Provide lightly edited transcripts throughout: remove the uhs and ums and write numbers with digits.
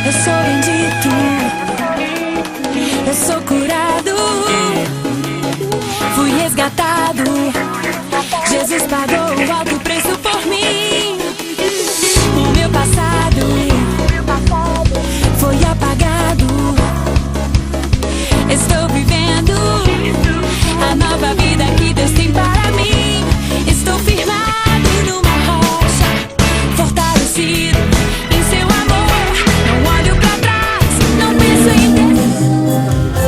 Eu sou bendito, eu sou curado, fui resgatado. Jesus pagou o alto preço por mim. O meu passado foi apagado. Estou vivendo a nova vida que Deus tem para mim. Estou firmado numa rocha, fortalecido em seu amor. Não olho pra trás, não penso em Deus.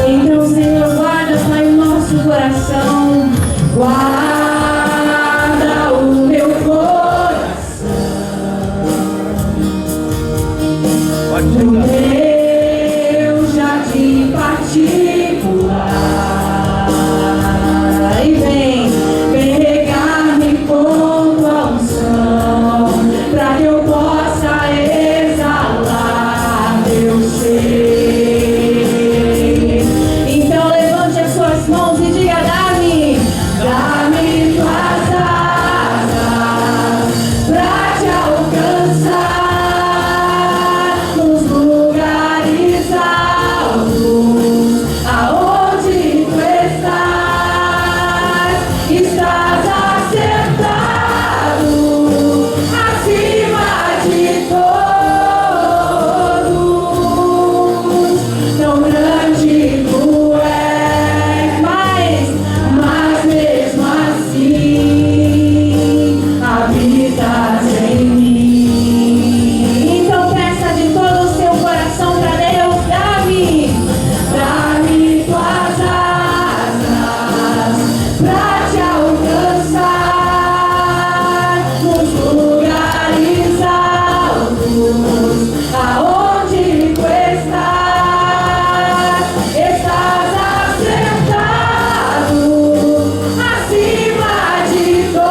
Então, Senhor, guarda, Pai, o nosso coração. Guarda o meu coração. No teu jardim particular. E vem regar-me com tua unção, pra que eu possa exalar teu ser. Então levante as suas mãos e diga: dá-me tuas asas pra te alcançar nos lugares altos, aonde tu estás assentado acima de todos. Tão grande tu és, mas mesmo assim habitas em mim. Então peça de todo o seu coração para Deus: dá-me tuas asas pra te alcançar nos lugares altos, aonde tu estás assentado acima de todos.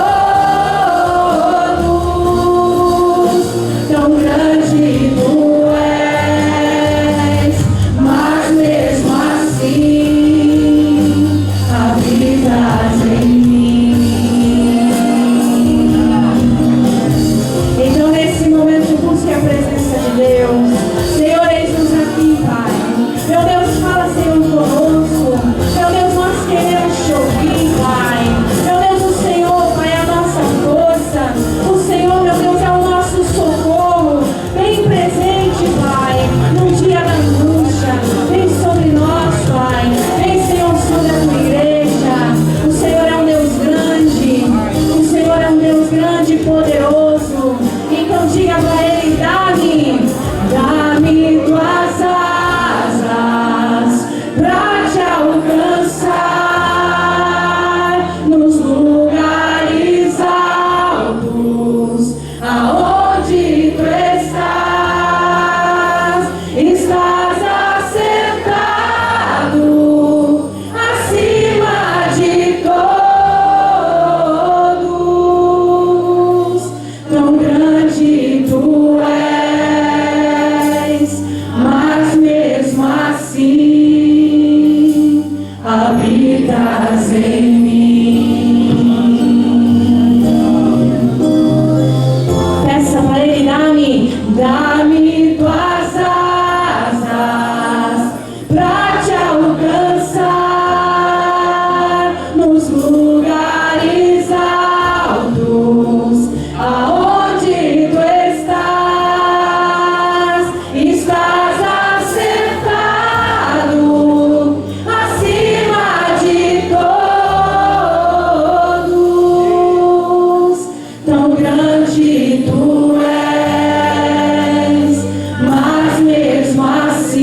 Tão grande tu és, mas mesmo assim habitas em mim. Então, nesse momento, busque a presença de Deus. Senhor, eis-nos aqui, Pai. Meu Deus, fala, Senhor, conosco. Meu Deus, nós queremos te ouvir, Pai. Meu Deus, o Senhor, Pai, é a nossa força. O Senhor, meu Deus, é o nosso socorro. Vem presente, Pai, no dia da angústia. Vem sobre nós, Pai. Vem, Senhor, sobre a tua igreja. O Senhor é um Deus grande. O Senhor é um Deus grande e poderoso. Então diga para Ele: dá-me tuas asas pra te alcançar nos lugares altos, aonde tu estás assentado acima de todos. Tão grande tu és, mas mesmo assim habitas em mim. Peça para Ele: dá-me tuas asas pra te alcançar nos lugares altos, aonde tu estás assentado acima de todos. Tão grande tu és, mas mesmo assim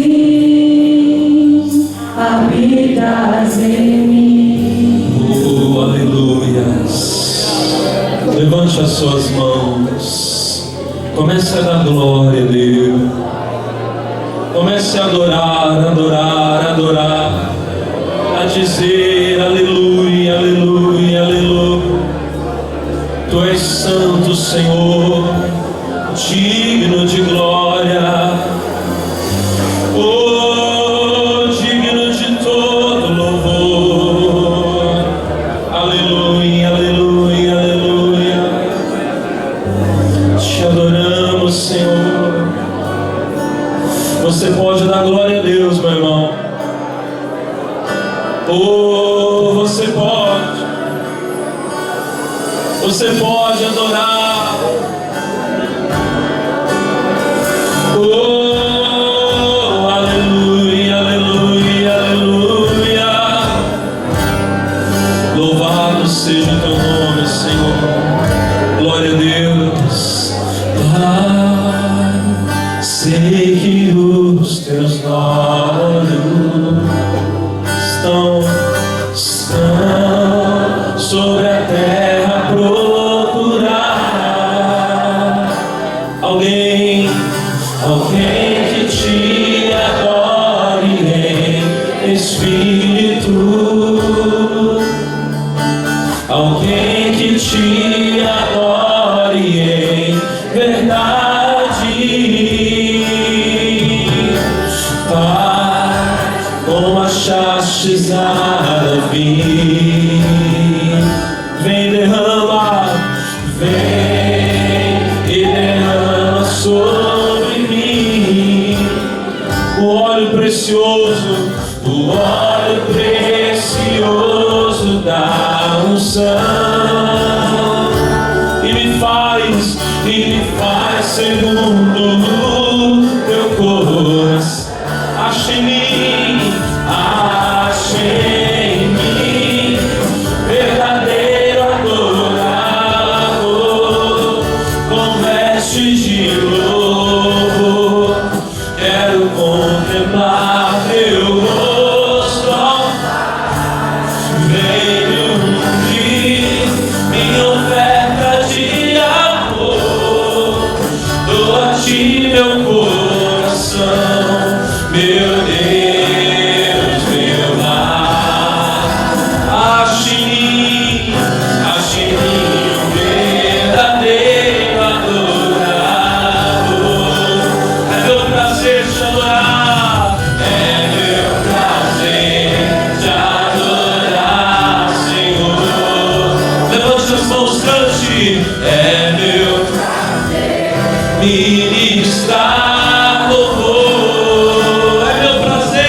habitas em mim. Aleluias. Levante as suas mãos. Comece a dar glória a Deus. Comece a adorar, a dizer aleluia, aleluia, aleluia. Tu és santo, Senhor, digno de glória. Oh, digno de todo louvor. Aleluia, aleluia, aleluia. Te adoramos, Senhor. Você pode dar glória a Deus, meu irmão. Oh, você pode. Você pode adorar. Oh, aleluia, aleluia, aleluia. Louvado seja o teu nome, Senhor. Glória a Deus. Pai, sei que os teus olhos estão sobre a terra procurar alguém que te adore em espírito, alguém que te adore em verdade. Pai, como achastes a Davi, vem derrama, vem e derrama sobre mim o óleo precioso, o óleo precioso da unção, e me faz segundo o teu coração. Ache em mim verdadeiro adorador, com vestes de louvor, quero contemplar teu rosto. Venho ungir minha oferta de amor, dou a ti meu coração, meu Deus, meu Lar. Ache em mim um verdadeiro adorador. É meu prazer te adorar, é meu prazer te adorar, Senhor. Levante as mãos, cante. É meu prazer ministrar louvor. É meu prazer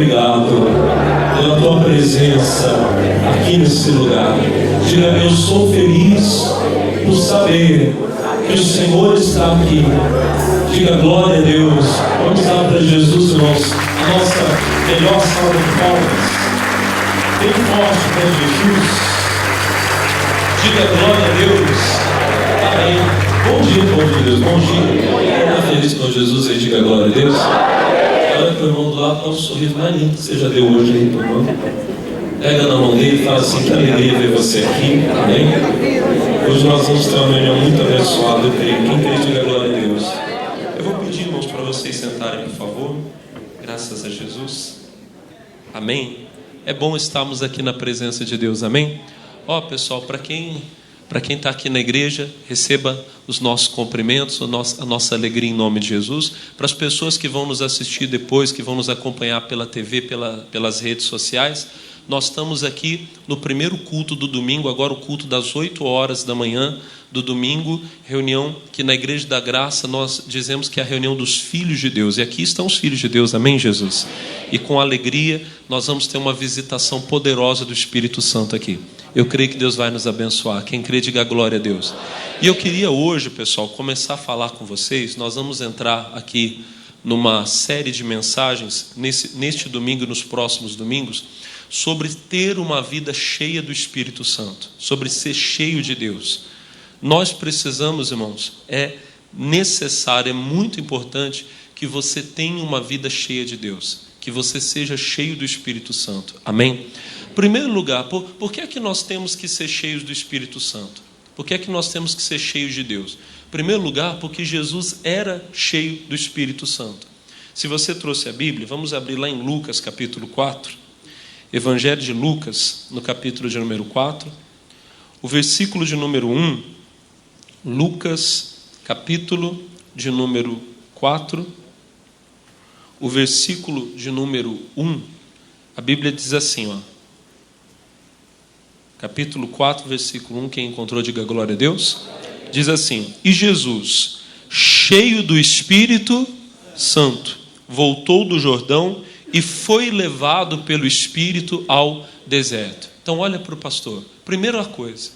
obrigado pela tua presença aqui nesse lugar. Diga: eu sou feliz por saber que o Senhor está aqui. Diga: glória a Deus. Vamos dar para Jesus, irmãos, a nossa melhor salva de palmas. Bem forte para Jesus. Diga: glória a Deus. Amém. Bom dia, povo de Deus. Bom dia. Está feliz com Jesus aí? Diga: glória a Deus. Olha para o irmão do lado, dá um sorriso mais lindo que você já deu hoje aí, meu irmão. Pega na mão dele e fala assim: que alegria ver você aqui. Amém. Hoje nós vamos ter uma reunião muito abençoada, eu creio. Quem crê, diga glória a Deus. Eu vou pedir, irmãos, para vocês sentarem, por favor. Graças a Jesus. Amém. É bom estarmos aqui na presença de Deus. Amém. Ó, pessoal, para quem está aqui na igreja, receba os nossos cumprimentos, a nossa alegria em nome de Jesus. Para as pessoas que vão nos assistir depois, que vão nos acompanhar pela TV, pelas redes sociais, nós estamos aqui no primeiro culto do domingo, agora o culto das 8 horas da manhã do domingo, reunião que na Igreja da Graça nós dizemos que é a reunião dos filhos de Deus. E aqui estão os filhos de Deus, amém, Jesus? E com alegria nós vamos ter uma visitação poderosa do Espírito Santo aqui. Eu creio que Deus vai nos abençoar. Quem crê, diga glória a Deus. E eu queria hoje, pessoal, começar a falar com vocês. Nós vamos entrar aqui numa série de mensagens neste domingo e nos próximos domingos, sobre ter uma vida cheia do Espírito Santo, sobre ser cheio de Deus. Nós precisamos, irmãos, é necessário, é muito importante que você tenha uma vida cheia de Deus, que você seja cheio do Espírito Santo. Amém? Em primeiro lugar, por que é que nós temos que ser cheios do Espírito Santo? Por que é que nós temos que ser cheios de Deus? Em primeiro lugar, porque Jesus era cheio do Espírito Santo. Se você trouxe a Bíblia, vamos abrir lá em Lucas capítulo 4. Evangelho de Lucas, no capítulo de número 4, o versículo de número 1, Lucas, capítulo de número 4, o versículo de número 1, a Bíblia diz assim, ó, capítulo 4, versículo 1, quem encontrou, diga glória a Deus, diz assim: e Jesus, cheio do Espírito Santo, voltou do Jordão e foi levado pelo Espírito ao deserto. Então olha para o pastor. Primeira coisa,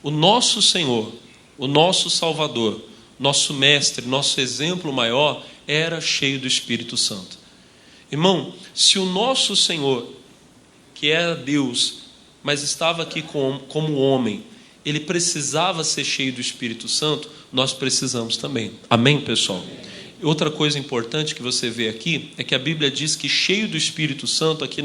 o nosso Senhor, o nosso Salvador, nosso mestre, nosso exemplo maior, era cheio do Espírito Santo. Irmão, se o nosso Senhor, que era Deus, mas estava aqui como homem, ele precisava ser cheio do Espírito Santo, nós precisamos também. Amém, pessoal? Outra coisa importante que você vê aqui é que a Bíblia diz que cheio do Espírito Santo, aqui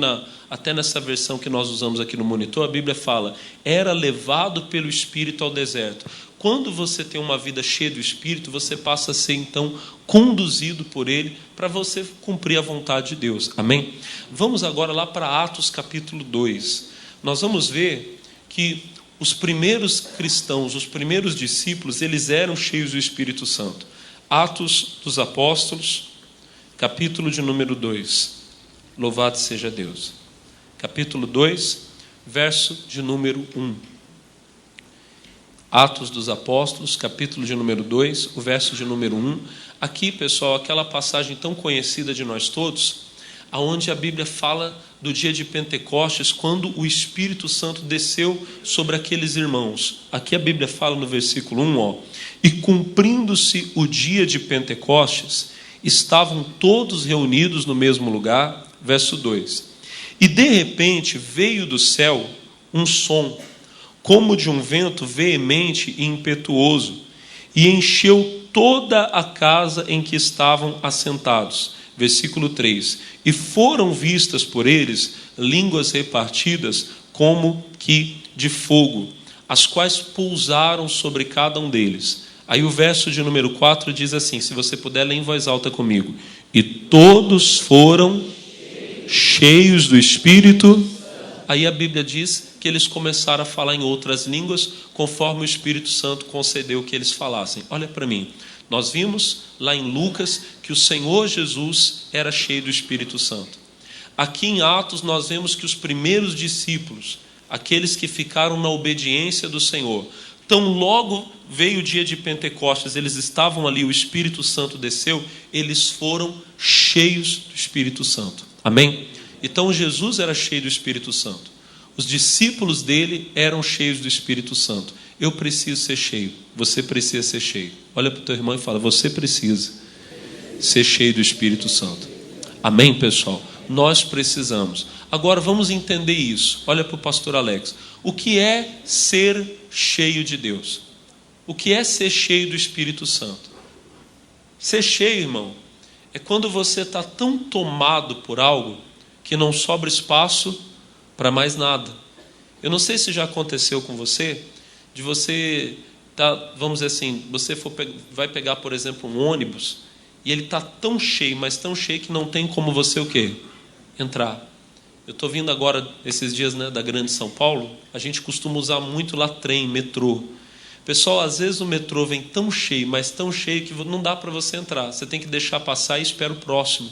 até nessa versão que nós usamos aqui no monitor, a Bíblia fala, era levado pelo Espírito ao deserto. Quando você tem uma vida cheia do Espírito, você passa a ser então conduzido por Ele para você cumprir a vontade de Deus. Amém? Vamos agora lá para Atos capítulo 2. Nós vamos ver que os primeiros cristãos, os primeiros discípulos, eles eram cheios do Espírito Santo. Atos dos Apóstolos, capítulo de número 2. Louvado seja Deus. Capítulo 2, verso de número 1. Atos dos Apóstolos, capítulo de número 2, o verso de número 1. Aqui, pessoal, aquela passagem tão conhecida de nós todos, aonde a Bíblia fala do dia de Pentecostes, quando o Espírito Santo desceu sobre aqueles irmãos. Aqui a Bíblia fala no versículo 1, ó, e cumprindo-se o dia de Pentecostes, estavam todos reunidos no mesmo lugar. Verso 2. E de repente veio do céu um som, como de um vento veemente e impetuoso, e encheu toda a casa em que estavam assentados. Versículo 3. E foram vistas por eles línguas repartidas como que de fogo, as quais pousaram sobre cada um deles. Aí o verso de número 4 diz assim, se você puder ler em voz alta comigo. E todos foram cheios do Espírito. Aí a Bíblia diz que eles começaram a falar em outras línguas, conforme o Espírito Santo concedeu que eles falassem. Olha para mim. Nós vimos lá em Lucas que o Senhor Jesus era cheio do Espírito Santo. Aqui em Atos nós vemos que os primeiros discípulos, aqueles que ficaram na obediência do Senhor, tão logo veio o dia de Pentecostes, eles estavam ali, o Espírito Santo desceu, eles foram cheios do Espírito Santo. Amém? Então Jesus era cheio do Espírito Santo. Os discípulos dele eram cheios do Espírito Santo. Eu preciso ser cheio. Você precisa ser cheio. Olha para o teu irmão e fala: você precisa ser cheio do Espírito Santo. Amém, pessoal? Nós precisamos. Agora vamos entender isso. Olha para o pastor Alex. O que é ser cheio de Deus? O que é ser cheio do Espírito Santo? Ser cheio, irmão, é quando você está tão tomado por algo que não sobra espaço para mais nada. Eu não sei se já aconteceu com você, de você vamos dizer assim, você vai pegar, por exemplo, um ônibus e ele está tão cheio, mas tão cheio que não tem como você o quê? Entrar. Eu estou vindo agora, esses dias, né, da Grande São Paulo, a gente costuma usar muito lá trem, metrô. Pessoal, às vezes o metrô vem tão cheio, mas tão cheio que não dá para você entrar. Você tem que deixar passar e espera o próximo.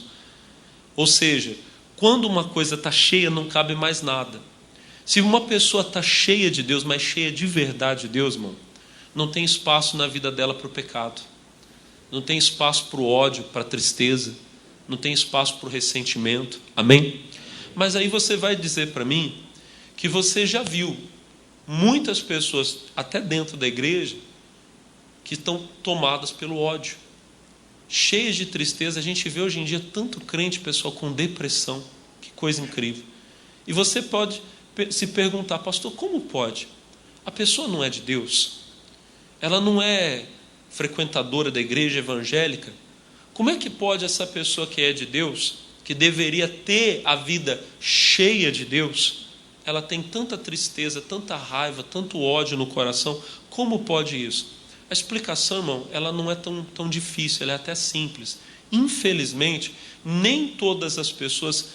Ou seja, quando uma coisa está cheia, não cabe mais nada. Se uma pessoa está cheia de Deus, mas cheia de verdade de Deus, irmão, não tem espaço na vida dela para o pecado. Não tem espaço para o ódio, para a tristeza. Não tem espaço para o ressentimento. Amém? Mas aí você vai dizer para mim que você já viu muitas pessoas, até dentro da igreja, que estão tomadas pelo ódio, cheias de tristeza. A gente vê hoje em dia tanto crente, pessoal, com depressão. Que coisa incrível. E você pode se perguntar: pastor, como pode? A pessoa não é de Deus? Ela não é frequentadora da igreja evangélica? Como é que pode essa pessoa que é de Deus, que deveria ter a vida cheia de Deus, ela tem tanta tristeza, tanta raiva, tanto ódio no coração? Como pode isso? A explicação, irmão, ela não é tão difícil, ela é até simples. Infelizmente, nem todas as pessoas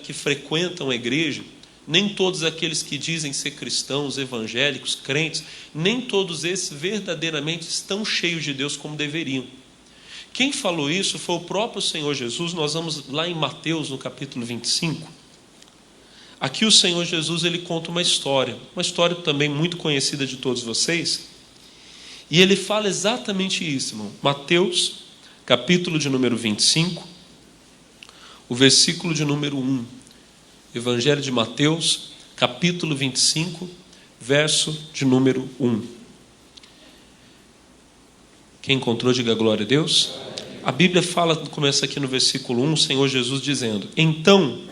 que frequentam a igreja, nem todos aqueles que dizem ser cristãos, evangélicos, crentes, nem todos esses verdadeiramente estão cheios de Deus como deveriam. Quem falou isso foi o próprio Senhor Jesus. Nós vamos lá em Mateus, no capítulo 25. Aqui o Senhor Jesus, ele conta uma história também muito conhecida de todos vocês, e ele fala exatamente isso, irmão. Mateus, capítulo de número 25, o versículo de número 1. Evangelho de Mateus, capítulo 25, verso de número 1. Quem encontrou, diga glória a Deus. A Bíblia fala, começa aqui no versículo 1, o Senhor Jesus dizendo: então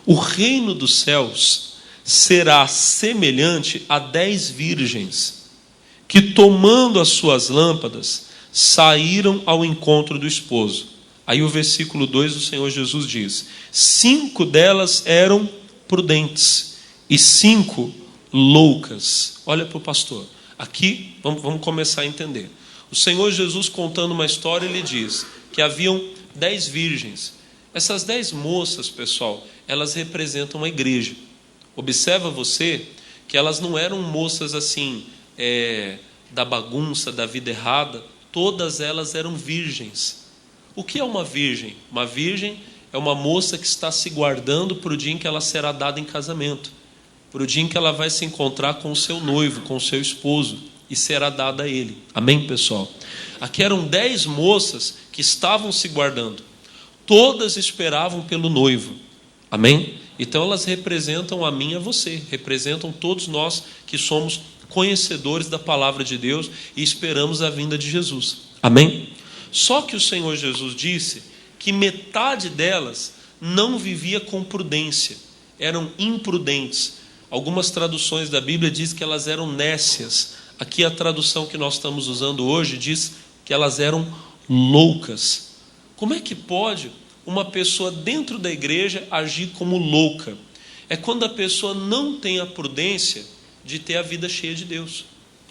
o reino dos céus será semelhante a 10 virgens que, tomando as suas lâmpadas, saíram ao encontro do esposo. Aí o versículo 2, o Senhor Jesus diz: 5 delas eram prudentes e 5 loucas. Olha para o pastor. Aqui, vamos começar a entender. O Senhor Jesus, contando uma história, ele diz que haviam 10 virgens. Essas 10 moças, pessoal, elas representam a igreja. Observa você que elas não eram moças assim, da bagunça, da vida errada. Todas elas eram virgens. O que é uma virgem? Uma virgem é uma moça que está se guardando para o dia em que ela será dada em casamento, para o dia em que ela vai se encontrar com o seu noivo, com o seu esposo, e será dada a ele. Amém, pessoal? Aqui eram 10 moças que estavam se guardando. Todas esperavam pelo noivo. Amém? Então elas representam a mim e a você, representam todos nós que somos conhecedores da palavra de Deus e esperamos a vinda de Jesus. Amém? Só que o Senhor Jesus disse que metade delas não vivia com prudência, eram imprudentes. Algumas traduções da Bíblia dizem que elas eram nécias. Aqui a tradução que nós estamos usando hoje diz que elas eram loucas. Como é que pode uma pessoa dentro da igreja agir como louca? É quando a pessoa não tem a prudência de ter a vida cheia de Deus.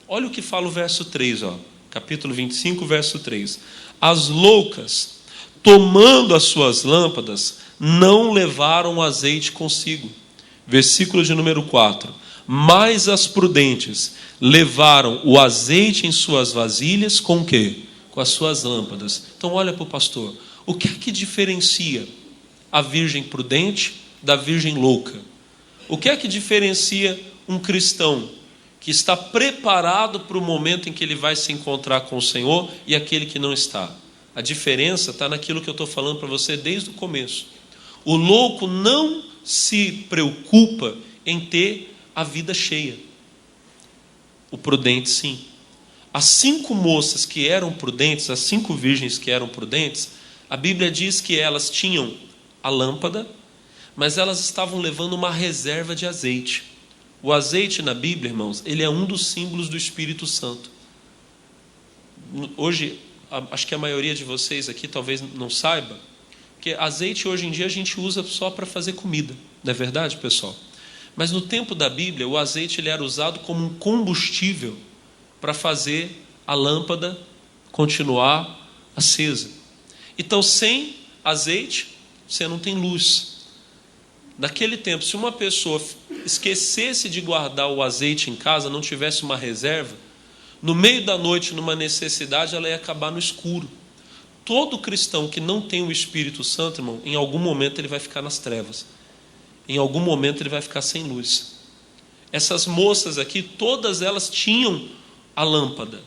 Olha o que fala o verso 3, capítulo 25, verso 3. As loucas, tomando as suas lâmpadas, não levaram azeite consigo. Versículo de número 4. Mas as prudentes levaram o azeite em suas vasilhas com o quê? Com as suas lâmpadas. Então olha para o pastor. O que é que diferencia a virgem prudente da virgem louca? O que é que diferencia um cristão que está preparado para o momento em que ele vai se encontrar com o Senhor e aquele que não está? A diferença está naquilo que eu estou falando para você desde o começo. O louco não se preocupa em ter a vida cheia. O prudente, sim. As 5 moças que eram prudentes, as 5 virgens que eram prudentes, a Bíblia diz que elas tinham a lâmpada, mas elas estavam levando uma reserva de azeite. O azeite na Bíblia, irmãos, ele é um dos símbolos do Espírito Santo. Hoje, acho que a maioria de vocês aqui talvez não saiba, que azeite hoje em dia a gente usa só para fazer comida, não é verdade, pessoal? Mas no tempo da Bíblia, o azeite ele era usado como um combustível para fazer a lâmpada continuar acesa. Então, sem azeite, você não tem luz. Naquele tempo, se uma pessoa esquecesse de guardar o azeite em casa, não tivesse uma reserva, no meio da noite, numa necessidade, ela ia acabar no escuro. Todo cristão que não tem o Espírito Santo, irmão, em algum momento ele vai ficar nas trevas. Em algum momento ele vai ficar sem luz. Essas moças aqui, todas elas tinham a lâmpada.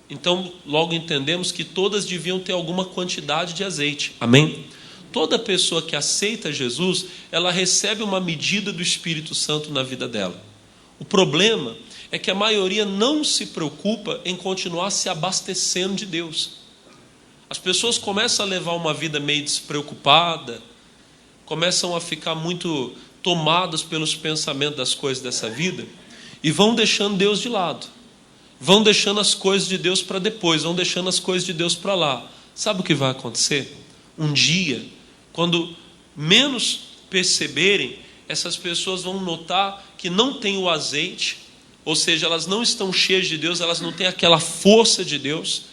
Então, logo entendemos que todas deviam ter alguma quantidade de azeite. Amém? Toda pessoa que aceita Jesus, ela recebe uma medida do Espírito Santo na vida dela. O problema é que a maioria não se preocupa em continuar se abastecendo de Deus. As pessoas começam a levar uma vida meio despreocupada, começam a ficar muito tomadas pelos pensamentos das coisas dessa vida e vão deixando Deus de lado. Vão deixando as coisas de Deus para depois, vão deixando as coisas de Deus para lá. Sabe o que vai acontecer? Um dia, quando menos perceberem, essas pessoas vão notar que não tem o azeite, ou seja, elas não estão cheias de Deus, elas não têm aquela força de Deus,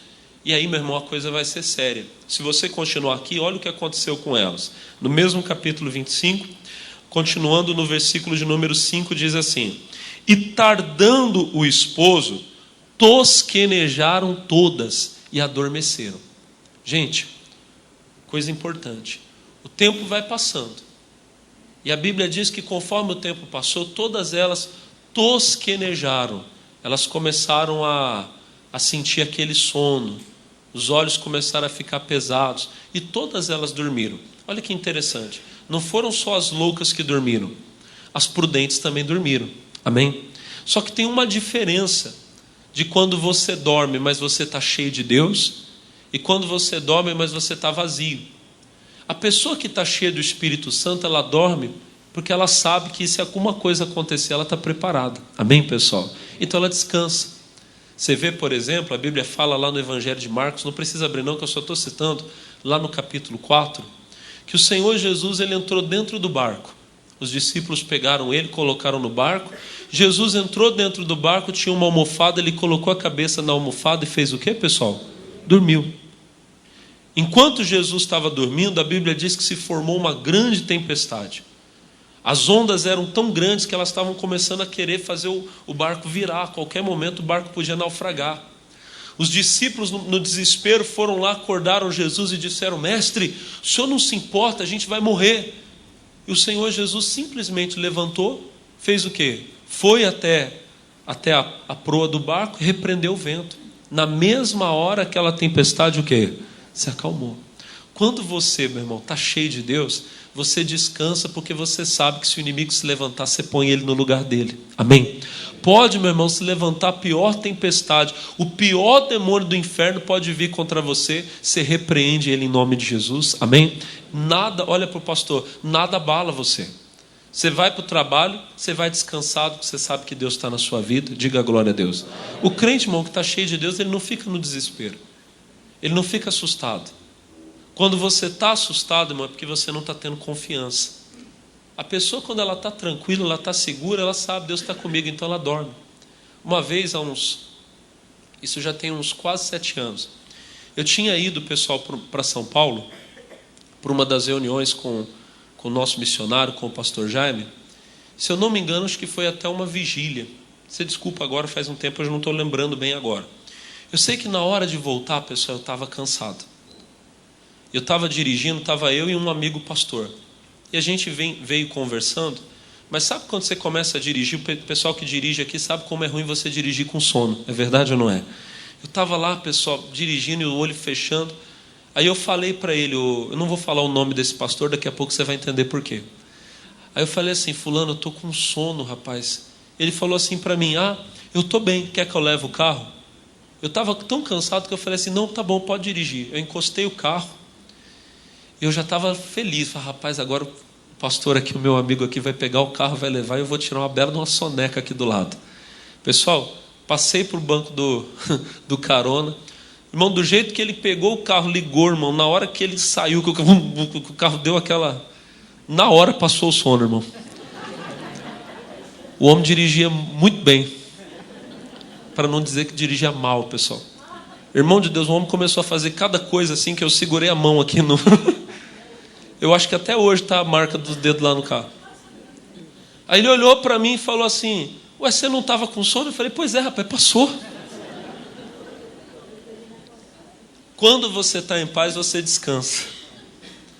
e aí, meu irmão, a coisa vai ser séria. Se você continuar aqui, olha o que aconteceu com elas. No mesmo capítulo 25, continuando no versículo de número 5, diz assim: e tardando o esposo, tosquenejaram todas e adormeceram. Gente, coisa importante. O tempo vai passando. E a Bíblia diz que conforme o tempo passou, todas elas tosquenejaram. Elas começaram a sentir aquele sono. Os olhos começaram a ficar pesados. E todas elas dormiram. Olha que interessante. Não foram só as loucas que dormiram. As prudentes também dormiram. Amém? Só que tem uma diferença de quando você dorme, mas você está cheio de Deus, e quando você dorme, mas você está vazio. A pessoa que está cheia do Espírito Santo, ela dorme porque ela sabe que se alguma coisa acontecer, ela está preparada. Amém, pessoal? Então ela descansa. Você vê, por exemplo, a Bíblia fala lá no Evangelho de Marcos, não precisa abrir não, que eu só estou citando, lá no capítulo 4, que o Senhor Jesus ele entrou dentro do barco. Os discípulos pegaram ele, colocaram no barco. Jesus entrou dentro do barco, tinha uma almofada, ele colocou a cabeça na almofada e fez o quê, pessoal? Dormiu. Enquanto Jesus estava dormindo, a Bíblia diz que se formou uma grande tempestade. As ondas eram tão grandes que elas estavam começando a querer fazer o barco virar. A qualquer momento o barco podia naufragar. Os discípulos, no desespero, foram lá, acordaram Jesus e disseram: mestre, o senhor não se importa, a gente vai morrer. E o Senhor Jesus simplesmente levantou, fez o quê? Foi até a proa do barco e repreendeu o vento. Na mesma hora, aquela tempestade, o quê? Se acalmou. Quando você, meu irmão, está cheio de Deus, você descansa porque você sabe que se o inimigo se levantar, você põe ele no lugar dele. Amém? Pode, meu irmão, se levantar a pior tempestade, o pior demônio do inferno pode vir contra você, você repreende ele em nome de Jesus. Amém? Nada, olha para o pastor, nada abala você. Você vai para o trabalho, você vai descansado, porque você sabe que Deus está na sua vida. Diga glória a Deus. O crente, irmão, que está cheio de Deus, ele não fica no desespero. Ele não fica assustado. Quando você está assustado, irmão, é porque você não está tendo confiança. A pessoa, quando ela está tranquila, ela está segura, ela sabe, Deus está comigo, então ela dorme. Uma vez, isso já tem uns quase 7 anos, eu tinha ido, pessoal, para São Paulo, para uma das reuniões com o nosso missionário, com o pastor Jaime. Se eu não me engano, acho que foi até uma vigília. Você desculpa agora, faz um tempo, eu não estou lembrando bem agora. Eu sei que na hora de voltar, pessoal, eu estava cansado. Eu estava dirigindo, estava eu e um amigo pastor. E a gente veio conversando. Mas sabe quando você começa a dirigir? O pessoal que dirige aqui sabe como é ruim você dirigir com sono. É verdade ou não é? Eu estava lá, pessoal, dirigindo e o olho fechando. Aí eu falei para ele, eu não vou falar o nome desse pastor, daqui a pouco você vai entender por quê. Aí eu falei assim: fulano, eu tô com sono, rapaz. Ele falou assim para mim: ah, eu tô bem, quer que eu leve o carro? Eu estava tão cansado que eu falei assim: não, tá bom, pode dirigir. Eu encostei o carro, eu já estava feliz. Falei: rapaz, agora o pastor aqui, o meu amigo aqui, vai pegar o carro, vai levar, e eu vou tirar uma bela de uma soneca aqui do lado. Pessoal, passei para o banco do carona. Irmão, do jeito que ele pegou o carro, ligou, irmão, na hora que ele saiu, que o carro deu aquela... Na hora passou o sono, irmão. O homem dirigia muito bem, para não dizer que dirigia mal, pessoal. Irmão de Deus, o homem começou a fazer cada coisa assim, que eu segurei a mão aqui no... Eu acho que até hoje está a marca dos dedos lá no carro. Aí ele olhou para mim e falou assim: ué, você não estava com sono? Eu falei: pois é, rapaz, passou. Quando você está em paz, você descansa.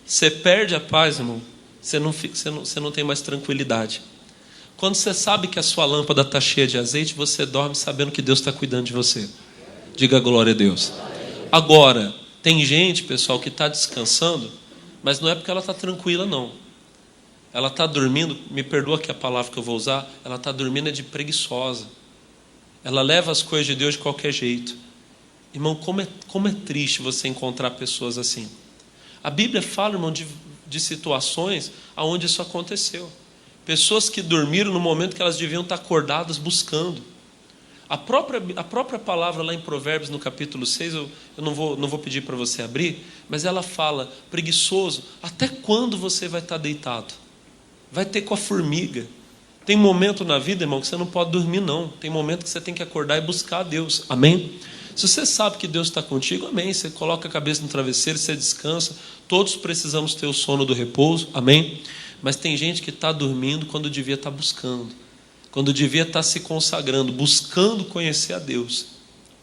Você perde a paz, irmão, você não tem mais tranquilidade. Quando você sabe que a sua lâmpada está cheia de azeite, você dorme sabendo que Deus está cuidando de você. Diga glória a Deus. Agora, tem gente, pessoal, que está descansando, mas não é porque ela está tranquila, não. Ela está dormindo, me perdoa que a palavra que eu vou usar, ela está dormindo de preguiçosa. Ela leva as coisas de Deus de qualquer jeito. Irmão, como é triste você encontrar pessoas assim. A Bíblia fala, irmão, de situações onde isso aconteceu. Pessoas que dormiram no momento que elas deviam estar acordadas buscando. A própria palavra lá em Provérbios, no capítulo 6, eu não vou pedir para você abrir, mas ela fala: preguiçoso, até quando você vai estar deitado? Vai ter com a formiga. Tem momento na vida, irmão, que você não pode dormir, não. Tem momento que você tem que acordar e buscar a Deus. Amém? Se você sabe que Deus está contigo, amém. Você coloca a cabeça no travesseiro, você descansa. Todos precisamos ter o sono do repouso, amém? Mas tem gente que está dormindo quando devia estar buscando, quando devia estar se consagrando, buscando conhecer a Deus.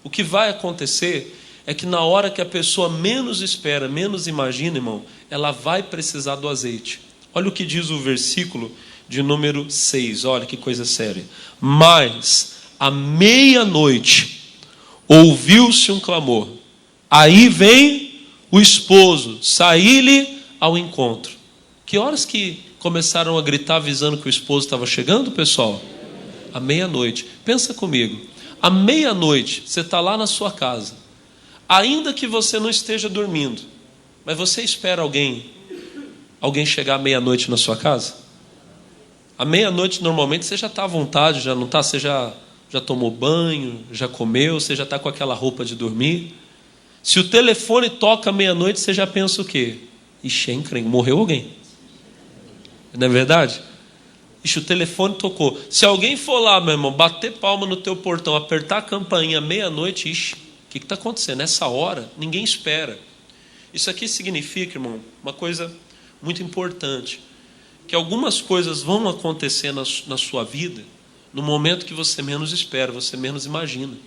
O que vai acontecer é que na hora que a pessoa menos espera, menos imagina, irmão, ela vai precisar do azeite. Olha o que diz o versículo de número 6, olha que coisa séria. Mas à meia-noite ouviu-se um clamor. Aí vem o esposo, saí-lhe ao encontro. Que horas que começaram a gritar avisando que o esposo estava chegando, pessoal? À meia-noite. Pensa comigo. À meia-noite, você está lá na sua casa. Ainda que você não esteja dormindo, mas você espera alguém chegar à meia-noite na sua casa? À meia-noite, normalmente, você já está à vontade, já não está? Você já tomou banho, já comeu, você já está com aquela roupa de dormir. Se o telefone toca à meia-noite, você já pensa o quê? Ixi, é encrenca, morreu alguém. Não é verdade? Ixi, o telefone tocou. Se alguém for lá, meu irmão, bater palma no teu portão, apertar a campainha à meia-noite, ixi, o que está acontecendo? Nessa hora, ninguém espera. Isso aqui significa, irmão, uma coisa muito importante, que algumas coisas vão acontecer na sua vida no momento que você menos espera, você menos imagina.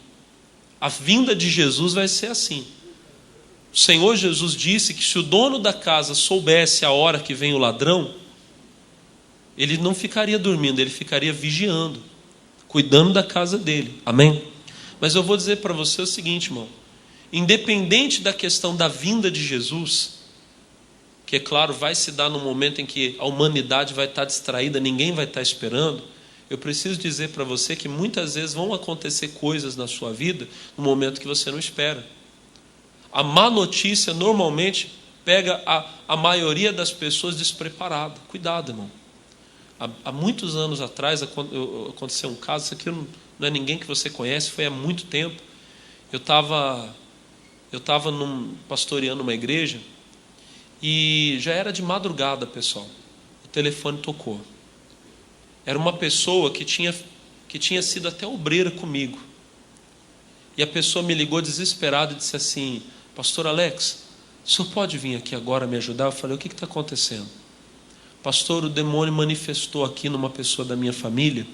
A vinda de Jesus vai ser assim. O Senhor Jesus disse que se o dono da casa soubesse a hora que vem o ladrão, ele não ficaria dormindo, ele ficaria vigiando, cuidando da casa dele. Amém? Mas eu vou dizer para você o seguinte, irmão. Independente da questão da vinda de Jesus, que é claro, vai se dar no momento em que a humanidade vai estar distraída, ninguém vai estar esperando, eu preciso dizer para você que muitas vezes vão acontecer coisas na sua vida no momento que você não espera. A má notícia normalmente pega a maioria das pessoas despreparada. Cuidado, irmão. Há muitos anos atrás aconteceu um caso, isso aqui não é ninguém que você conhece, foi há muito tempo. Eu estava pastoreando uma igreja e já era de madrugada, pessoal. O telefone tocou. Era uma pessoa que tinha sido até obreira comigo. E a pessoa me ligou desesperada e disse assim: pastor Alex, o senhor pode vir aqui agora me ajudar? Eu falei: o que está acontecendo? Pastor, o demônio manifestou aqui numa pessoa da minha família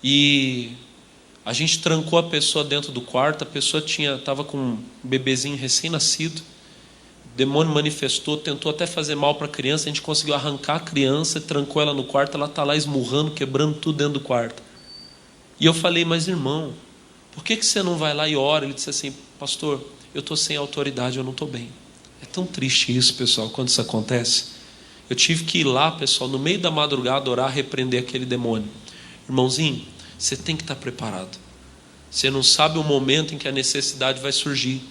e a gente trancou a pessoa dentro do quarto. A pessoa estava com um bebezinho recém-nascido. O demônio manifestou, tentou até fazer mal para a criança. A gente conseguiu arrancar a criança, trancou ela no quarto. Ela está lá esmurrando, quebrando tudo dentro do quarto. E eu falei: mas irmão, por que você não vai lá e ora? Ele disse assim: pastor, eu estou sem autoridade, eu não estou bem. É tão triste isso, pessoal, quando isso acontece. Eu tive que ir lá, pessoal, no meio da madrugada, orar, repreender aquele demônio. Irmãozinho, você tem que estar preparado. Você não sabe o momento em que a necessidade vai surgir.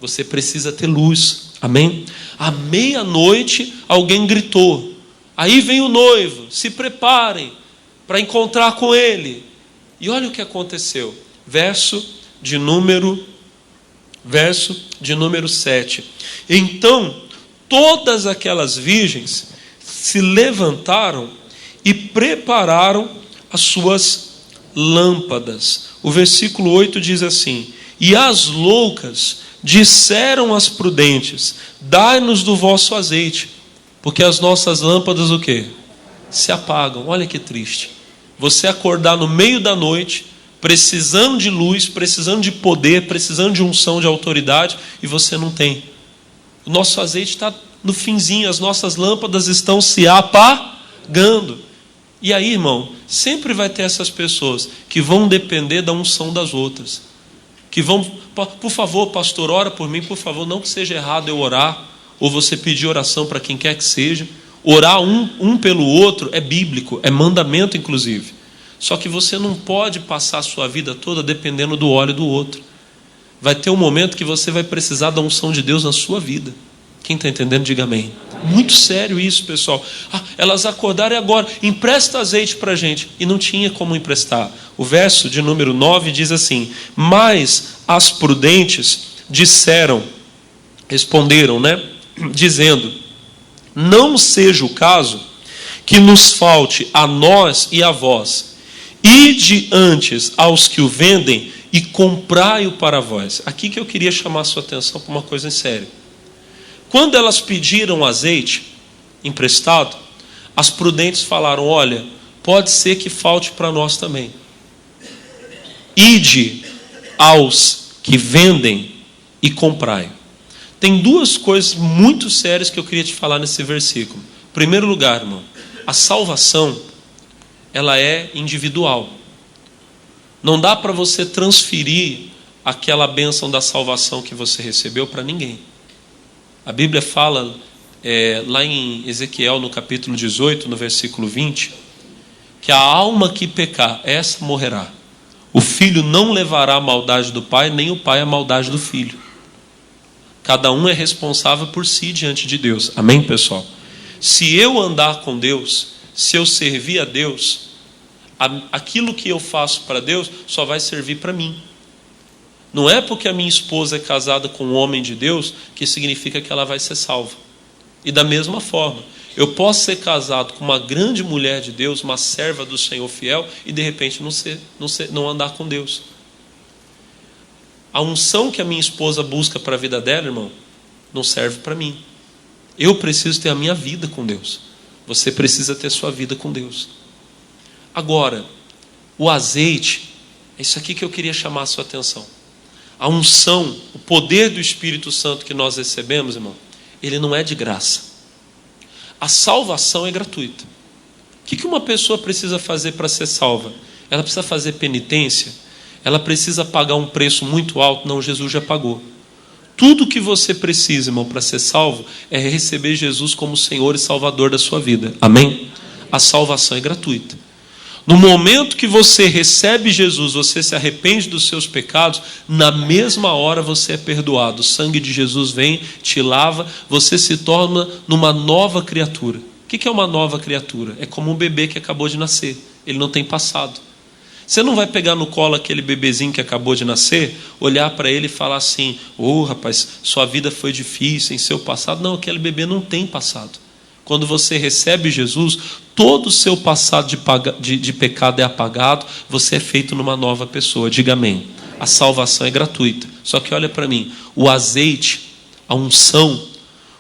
Você precisa ter luz. Amém? À meia-noite, alguém gritou. Aí vem o noivo. Se preparem para encontrar com ele. E olha o que aconteceu. Verso de número 7. Então, todas aquelas virgens se levantaram e prepararam as suas lâmpadas. O versículo 8 diz assim: e as loucas disseram às prudentes: dai-nos do vosso azeite, porque as nossas lâmpadas o quê? Se apagam. Olha que triste. Você acordar no meio da noite, precisando de luz, precisando de poder, precisando de unção, de autoridade, e você não tem. O nosso azeite está no finzinho, as nossas lâmpadas estão se apagando. E aí, irmão, sempre vai ter essas pessoas que vão depender da unção das outras. Que vão, por favor, pastor, ora por mim, por favor, não que seja errado eu orar, ou você pedir oração para quem quer que seja. Orar um pelo outro é bíblico, é mandamento inclusive. Só que você não pode passar a sua vida toda dependendo do óleo do outro. Vai ter um momento que você vai precisar da unção de Deus na sua vida. Quem está entendendo, diga amém. Muito sério isso, pessoal. Elas acordaram e agora, empresta azeite para a gente. E não tinha como emprestar. O verso de número 9 diz assim: mas as prudentes responderam, dizendo: não seja o caso que nos falte a nós e a vós. Ide antes aos que o vendem e comprai-o para vós. Aqui que eu queria chamar a sua atenção para uma coisa séria. Quando elas pediram azeite emprestado, as prudentes falaram: olha, pode ser que falte para nós também. Ide aos que vendem e comprai. Tem duas coisas muito sérias que eu queria te falar nesse versículo. Em primeiro lugar, irmão, a salvação, ela é individual. Não dá para você transferir aquela bênção da salvação que você recebeu para ninguém. A Bíblia fala, lá em Ezequiel, no capítulo 18, no versículo 20, que a alma que pecar, essa morrerá. O filho não levará a maldade do pai, nem o pai a maldade do filho. Cada um é responsável por si diante de Deus. Amém, pessoal? Se eu andar com Deus, se eu servir a Deus, aquilo que eu faço para Deus só vai servir para mim. Não é porque a minha esposa é casada com um homem de Deus que significa que ela vai ser salva. E da mesma forma, eu posso ser casado com uma grande mulher de Deus, uma serva do Senhor fiel, e de repente não andar com Deus. A unção que a minha esposa busca para a vida dela, irmão, não serve para mim. Eu preciso ter a minha vida com Deus. Você precisa ter sua vida com Deus. Agora, o azeite, é isso aqui que eu queria chamar a sua atenção. A unção, o poder do Espírito Santo que nós recebemos, irmão, ele não é de graça. A salvação é gratuita. O que uma pessoa precisa fazer para ser salva? Ela precisa fazer penitência? Ela precisa pagar um preço muito alto? Não, Jesus já pagou. Tudo que você precisa, irmão, para ser salvo é receber Jesus como Senhor e Salvador da sua vida. Amém? A salvação é gratuita. No momento que você recebe Jesus, você se arrepende dos seus pecados, na mesma hora você é perdoado. O sangue de Jesus vem, te lava, você se torna numa nova criatura. O que é uma nova criatura? É como um bebê que acabou de nascer. Ele não tem passado. Você não vai pegar no colo aquele bebezinho que acabou de nascer, olhar para ele e falar assim: rapaz, sua vida foi difícil em seu passado. Não, aquele bebê não tem passado. Quando você recebe Jesus, todo o seu passado de pecado é apagado, você é feito numa nova pessoa. Diga amém. A salvação é gratuita. Só que olha para mim, o azeite, a unção,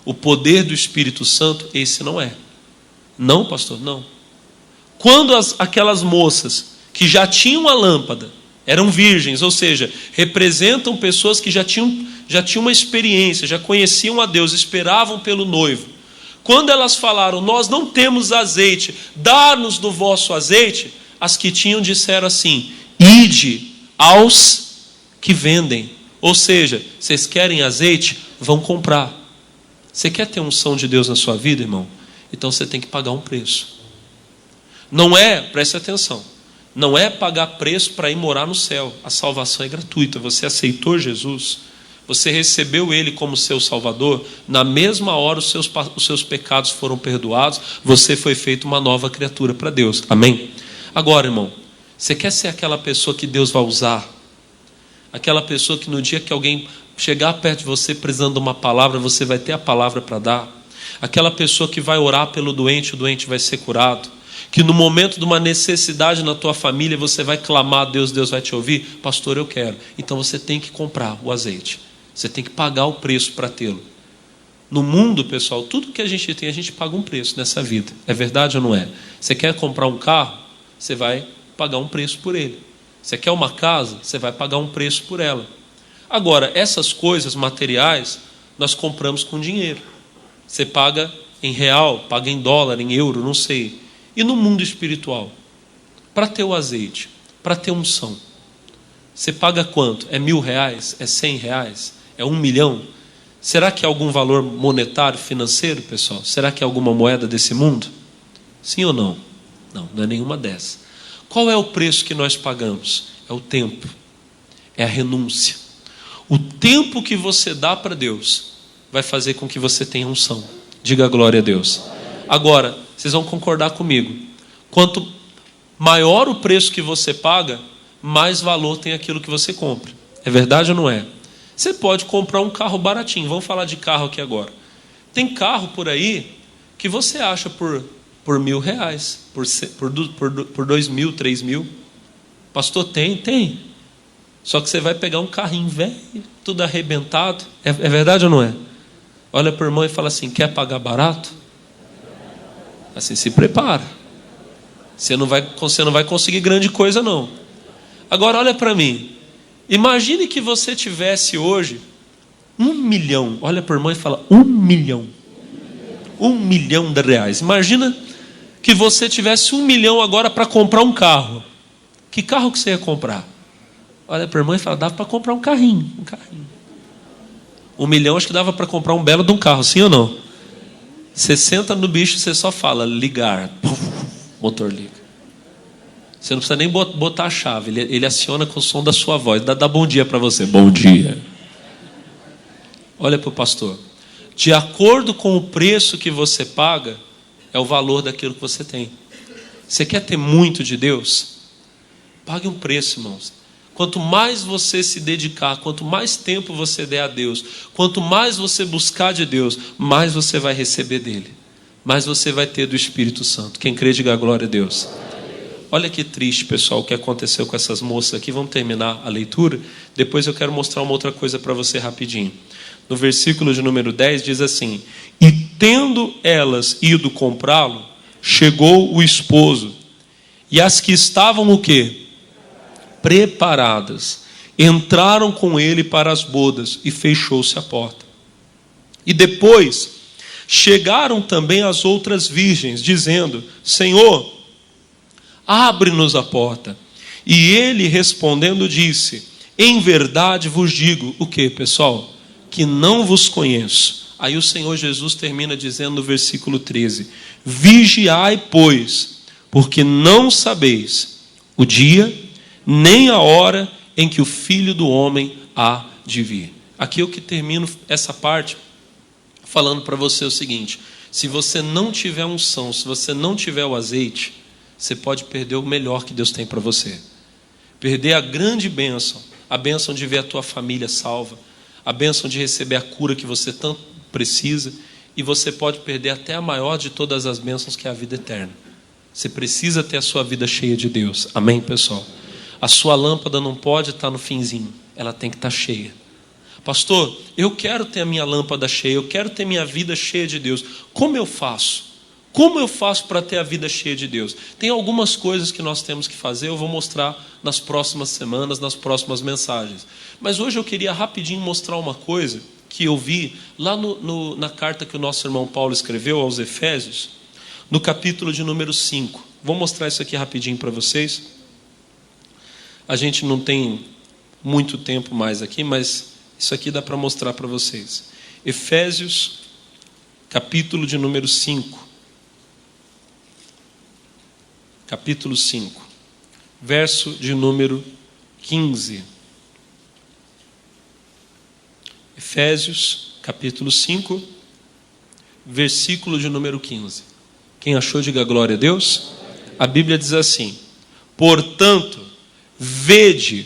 o poder do Espírito Santo, esse não é. Não, pastor, não. Quando aquelas moças que já tinham a lâmpada, eram virgens, ou seja, representam pessoas que já tinham uma experiência, já conheciam a Deus, esperavam pelo noivo. Quando elas falaram: nós não temos azeite, dá-nos do vosso azeite, as que tinham disseram assim: ide aos que vendem. Ou seja, vocês querem azeite? Vão comprar. Você quer ter unção de Deus na sua vida, irmão? Então você tem que pagar um preço. Não é, preste atenção, não é pagar preço para ir morar no céu. A salvação é gratuita. Você aceitou Jesus, você recebeu Ele como seu Salvador, na mesma hora os seus pecados foram perdoados, você foi feito uma nova criatura para Deus. Amém? Agora, irmão, você quer ser aquela pessoa que Deus vai usar? Aquela pessoa que no dia que alguém chegar perto de você precisando de uma palavra, você vai ter a palavra para dar? Aquela pessoa que vai orar pelo doente, o doente vai ser curado? Que no momento de uma necessidade na tua família, você vai clamar a Deus, Deus vai te ouvir? Pastor, eu quero. Então você tem que comprar o azeite. Você tem que pagar o preço para tê-lo. No mundo, pessoal, tudo que a gente tem, a gente paga um preço nessa vida. É verdade ou não é? Você quer comprar um carro? Você vai pagar um preço por ele. Você quer uma casa? Você vai pagar um preço por ela. Agora, essas coisas materiais, nós compramos com dinheiro. Você paga em real, paga em dólar, em euro, não sei. E no mundo espiritual? Para ter o azeite, para ter unção, você paga quanto? É R$1.000? É R$100? É 1 milhão? Será que é algum valor monetário, financeiro, pessoal? Será que é alguma moeda desse mundo? Sim ou não? Não, não é nenhuma dessas. Qual é o preço que nós pagamos? É o tempo, é a renúncia. O tempo que você dá para Deus vai fazer com que você tenha unção. Diga glória a Deus. Agora, vocês vão concordar comigo. Quanto maior o preço que você paga, mais valor tem aquilo que você compra. É verdade ou não é? Você pode comprar um carro baratinho. Vamos falar de carro aqui agora. Tem carro por aí que você acha por R$1.000, por 2.000, 3.000. Pastor, tem. Só que você vai pegar um carrinho velho, tudo arrebentado. É verdade ou não é? Olha para o irmão e fala assim: quer pagar barato? Assim, se prepara. Você não vai conseguir grande coisa, não. Agora olha para mim. Imagine que você tivesse hoje 1 milhão. Olha para o irmão e fala: 1 milhão. 1 milhão de reais. Imagina que você tivesse 1 milhão agora para comprar um carro. Que carro que você ia comprar? Olha para o irmão e fala: dava para comprar um carrinho. 1 milhão acho que dava para comprar um belo de um carro, sim ou não? Você senta no bicho e você só fala: ligar. Puf, motor liga. Você não precisa nem botar a chave. Ele aciona com o som da sua voz. Dá bom dia para você. Bom dia. Olha para o pastor. De acordo com o preço que você paga, é o valor daquilo que você tem. Você quer ter muito de Deus? Pague um preço, irmãos. Quanto mais você se dedicar, quanto mais tempo você der a Deus, quanto mais você buscar de Deus, mais você vai receber dele. Mais você vai ter do Espírito Santo. Quem crê, diga glória a Deus. Olha que triste, pessoal, o que aconteceu com essas moças aqui. Vamos terminar a leitura. Depois eu quero mostrar uma outra coisa para você rapidinho. No versículo de número 10 diz assim: e tendo elas ido comprá-lo, chegou o esposo. E as que estavam o quê? Preparadas. Entraram com ele para as bodas e fechou-se a porta. E depois chegaram também as outras virgens, dizendo: Senhor, abre-nos a porta. E ele respondendo disse: em verdade vos digo, o que, pessoal? Que não vos conheço. Aí o Senhor Jesus termina dizendo no versículo 13: vigiai, pois, porque não sabeis o dia, nem a hora em que o Filho do Homem há de vir. Aqui eu que termino essa parte falando para você o seguinte: se você não tiver unção, se você não tiver o azeite, você pode perder o melhor que Deus tem para você. Perder a grande bênção, a bênção de ver a tua família salva, a bênção de receber a cura que você tanto precisa, e você pode perder até a maior de todas as bênçãos, que é a vida eterna. Você precisa ter a sua vida cheia de Deus. Amém, pessoal? A sua lâmpada não pode estar no finzinho, ela tem que estar cheia. Pastor, eu quero ter a minha lâmpada cheia, eu quero ter minha vida cheia de Deus. Como eu faço? Como eu faço para ter a vida cheia de Deus? Tem algumas coisas que nós temos que fazer, eu vou mostrar nas próximas semanas, nas próximas mensagens. Mas hoje eu queria rapidinho mostrar uma coisa que eu vi lá na carta que o nosso irmão Paulo escreveu aos Efésios, no capítulo de número 5. Vou mostrar isso aqui rapidinho para vocês. A gente não tem muito tempo mais aqui, mas isso aqui dá para mostrar para vocês. Efésios, capítulo de número 5. capítulo 5, verso de número 15. Efésios, capítulo 5, versículo de número 15. Quem achou, diga glória a Deus. A Bíblia diz assim: portanto, vede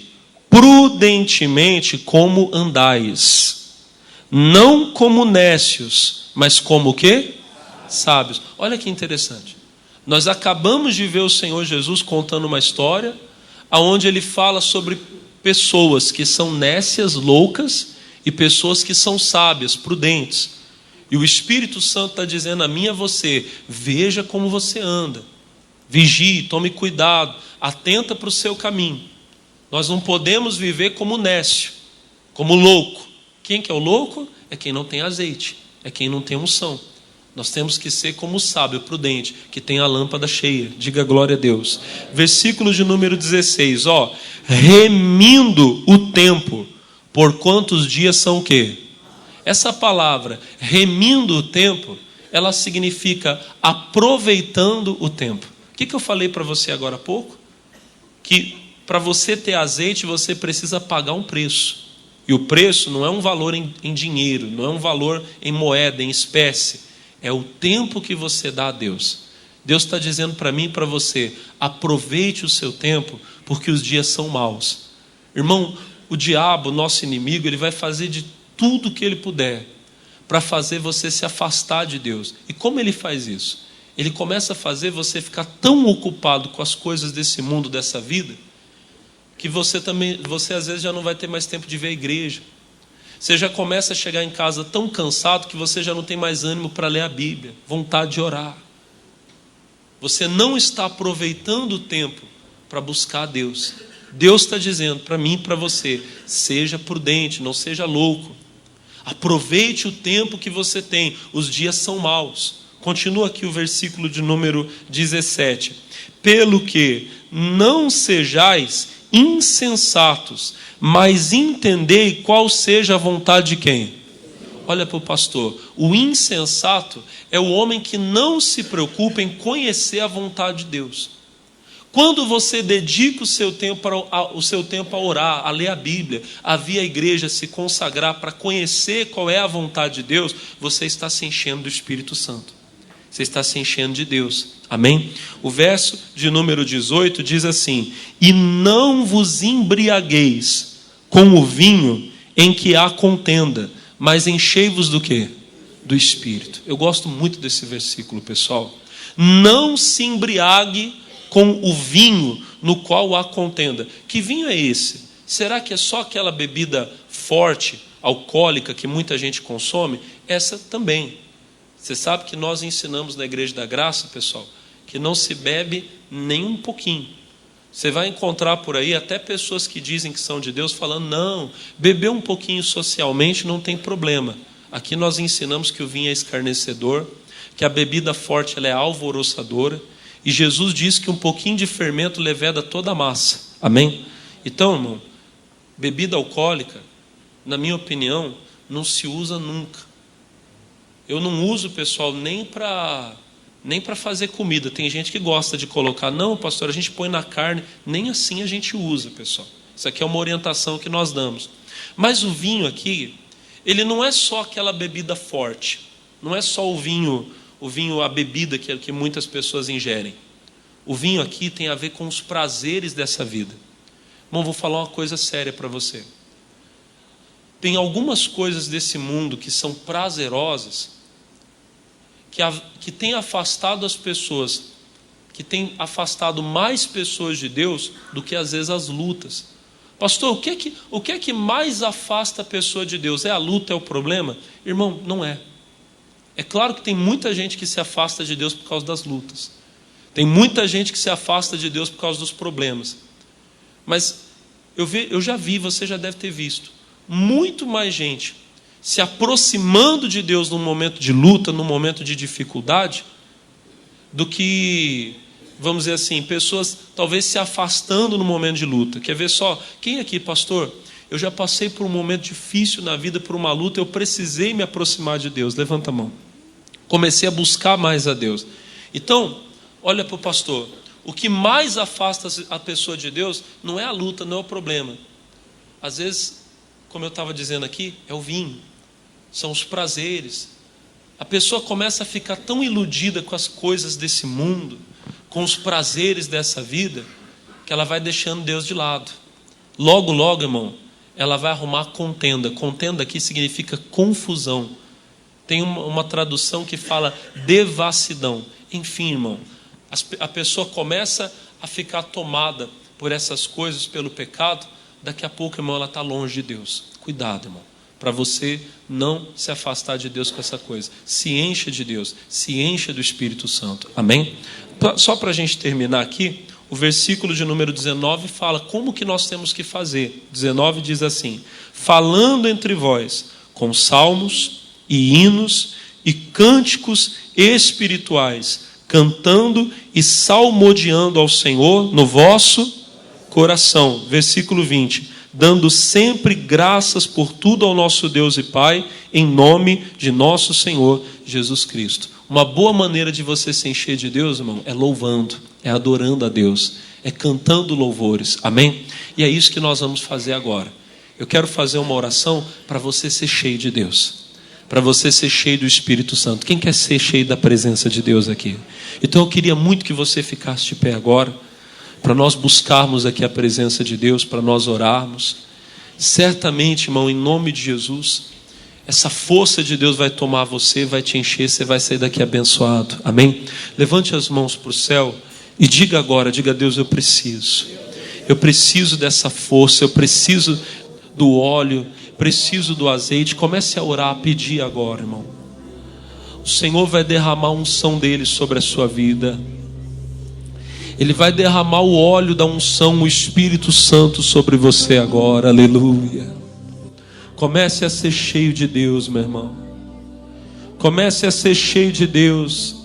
prudentemente como andais, não como nécios, mas como o quê? Sábios. Olha que interessante. Nós acabamos de ver o Senhor Jesus contando uma história onde ele fala sobre pessoas que são nécias, loucas, e pessoas que são sábias, prudentes. E o Espírito Santo está dizendo a mim e a você: veja como você anda, vigie, tome cuidado, atenta para o seu caminho. Nós não podemos viver como nécio, como louco. Quem que é o louco? É quem não tem azeite, é quem não tem unção. Nós temos que ser como o sábio, prudente, que tem a lâmpada cheia. Diga glória a Deus. Versículo de número 16, remindo o tempo, por quantos dias são o quê? Essa palavra, remindo o tempo, ela significa aproveitando o tempo. O que eu falei para você agora há pouco? Que para você ter azeite, você precisa pagar um preço. E o preço não é um valor em dinheiro, não é um valor em moeda, em espécie. É o tempo que você dá a Deus. Deus está dizendo para mim e para você: aproveite o seu tempo, porque os dias são maus. Irmão, o diabo, nosso inimigo, ele vai fazer de tudo que ele puder para fazer você se afastar de Deus. E como ele faz isso? Ele começa a fazer você ficar tão ocupado com as coisas desse mundo, dessa vida, que você às vezes já não vai ter mais tempo de ver a igreja. Você já começa a chegar em casa tão cansado que você já não tem mais ânimo para ler a Bíblia, vontade de orar. Você não está aproveitando o tempo para buscar a Deus. Deus está dizendo para mim e para você: seja prudente, não seja louco. Aproveite o tempo que você tem, os dias são maus. Continua aqui o versículo de número 17. Pelo que não sejais insensatos, mas entendei qual seja a vontade de quem? Olha para o pastor. O insensato é o homem que não se preocupa em conhecer a vontade de Deus. Quando você dedica o seu tempo a orar, a ler a Bíblia, a vir à igreja, se consagrar para conhecer qual é a vontade de Deus, você está se enchendo do Espírito Santo. Você está se enchendo de Deus. Amém? O verso de número 18 diz assim: e não vos embriagueis com o vinho em que há contenda, mas enchei-vos do quê? Do Espírito. Eu gosto muito desse versículo, pessoal. Não se embriague com o vinho no qual há contenda. Que vinho é esse? Será que é só aquela bebida forte, alcoólica, que muita gente consome? Essa também. Você sabe que nós ensinamos na Igreja da Graça, pessoal, que não se bebe nem um pouquinho. Você vai encontrar por aí até pessoas que dizem que são de Deus falando: não, beber um pouquinho socialmente não tem problema. Aqui nós ensinamos que o vinho é escarnecedor, que a bebida forte ela é alvoroçadora, e Jesus diz que um pouquinho de fermento leveda toda a massa. Amém? Então, irmão, bebida alcoólica, na minha opinião, não se usa nunca. Eu não uso, pessoal, nem para fazer comida. Tem gente que gosta de colocar: não, pastor, a gente põe na carne. Nem assim a gente usa, pessoal. Isso aqui é uma orientação que nós damos. Mas o vinho aqui, ele não é só aquela bebida forte. Não é só o vinho, a bebida que muitas pessoas ingerem. O vinho aqui tem a ver com os prazeres dessa vida. Irmão, vou falar uma coisa séria para você. Tem algumas coisas desse mundo que são prazerosas, que tem afastado as pessoas, que tem afastado mais pessoas de Deus do que às vezes as lutas. Pastor, o que é que mais afasta a pessoa de Deus? É a luta, é o problema? Irmão, não é. É claro que tem muita gente que se afasta de Deus por causa das lutas. Tem muita gente que se afasta de Deus por causa dos problemas. Mas eu já vi, você já deve ter visto, muito mais gente se aproximando de Deus num momento de luta, num momento de dificuldade, do que, vamos dizer assim, pessoas talvez se afastando no momento de luta. Quer ver só? Quem aqui, pastor? Eu já passei por um momento difícil na vida, por uma luta, eu precisei me aproximar de Deus. Levanta a mão. Comecei a buscar mais a Deus. Então, olha para o pastor. o que mais afasta a pessoa de Deus não é a luta, não é o problema. Às vezes, como eu estava dizendo aqui, é o vinho, são os prazeres. A pessoa começa a ficar tão iludida com as coisas desse mundo, com os prazeres dessa vida, que ela vai deixando Deus de lado. Logo, logo, irmão, ela vai arrumar contenda. Contenda aqui significa confusão. Tem uma tradução que fala devassidão. Enfim, irmão, a pessoa começa a ficar tomada por essas coisas, pelo pecado. Daqui a pouco, irmão, ela está longe de Deus. Cuidado, irmão, para você não se afastar de Deus com essa coisa. Se encha de Deus, se encha do Espírito Santo. Amém? Só para a gente terminar aqui, o versículo de número 19 fala como que nós temos que fazer. 19 diz assim: falando entre vós com salmos e hinos e cânticos espirituais, cantando e salmodiando ao Senhor no vosso coração. Versículo 20: dando sempre graças por tudo ao nosso Deus e Pai, em nome de nosso Senhor Jesus Cristo. Uma boa maneira de você se encher de Deus, irmão, é louvando, é adorando a Deus, é cantando louvores. Amém? E é isso que nós vamos fazer agora. Eu quero fazer uma oração para você ser cheio de Deus, para você ser cheio do Espírito Santo. Quem quer ser cheio da presença de Deus aqui? Então eu queria muito que você ficasse de pé agora, para nós buscarmos aqui a presença de Deus, para nós orarmos. Certamente, irmão, em nome de Jesus, essa força de Deus vai tomar você, vai te encher, você vai sair daqui abençoado. Amém? Levante as mãos para o céu e diga agora, diga a Deus: eu preciso dessa força, eu preciso do óleo, preciso do azeite. Comece a orar, a pedir agora, irmão. O Senhor vai derramar a unção dele sobre a sua vida. Ele vai derramar o óleo da unção, o Espírito Santo sobre você agora. Aleluia. Comece a ser cheio de Deus, meu irmão. Comece a ser cheio de Deus.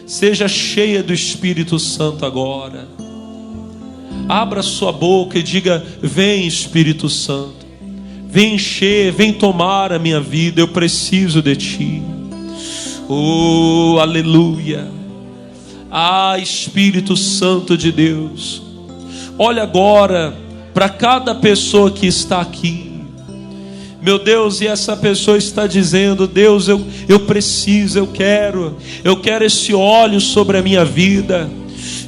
Seja cheia do Espírito Santo agora. Abra sua boca e diga: vem, Espírito Santo, vem encher, vem tomar a minha vida. Eu preciso de ti. Oh, aleluia. Ah, Espírito Santo de Deus, olha agora para cada pessoa que está aqui, meu Deus, e essa pessoa está dizendo: Deus, eu preciso, eu quero esse óleo sobre a minha vida,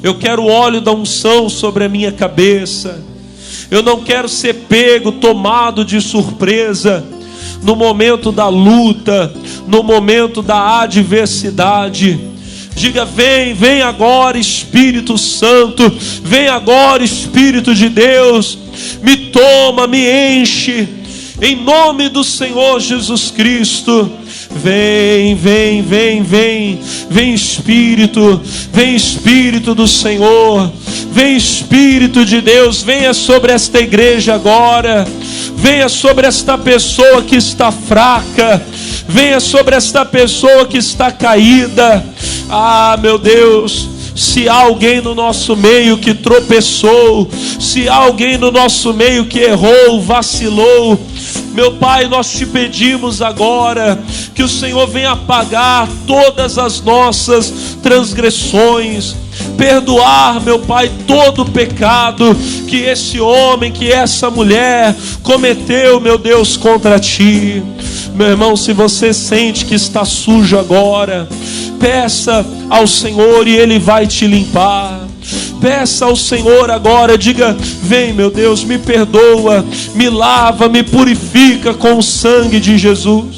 eu quero o óleo da unção sobre a minha cabeça, eu não quero ser pego, tomado de surpresa no momento da luta, no momento da adversidade. Diga: vem agora, Espírito Santo, vem agora, Espírito de Deus, me toma, me enche, em nome do Senhor Jesus Cristo. Vem Espírito do Senhor, vem Espírito de Deus, venha sobre esta igreja agora, venha sobre esta pessoa que está fraca, venha sobre esta pessoa que está caída. Ah, meu Deus, se há alguém no nosso meio que tropeçou, se há alguém no nosso meio que errou, vacilou, meu Pai, nós te pedimos agora que o Senhor venha apagar todas as nossas transgressões, perdoar, meu Pai, todo o pecado que esse homem, que essa mulher cometeu, meu Deus, contra ti. Meu irmão, se você sente que está sujo agora, peça ao Senhor e Ele vai te limpar. Peça ao Senhor agora, diga: vem, meu Deus, me perdoa, me lava, me purifica com o sangue de Jesus.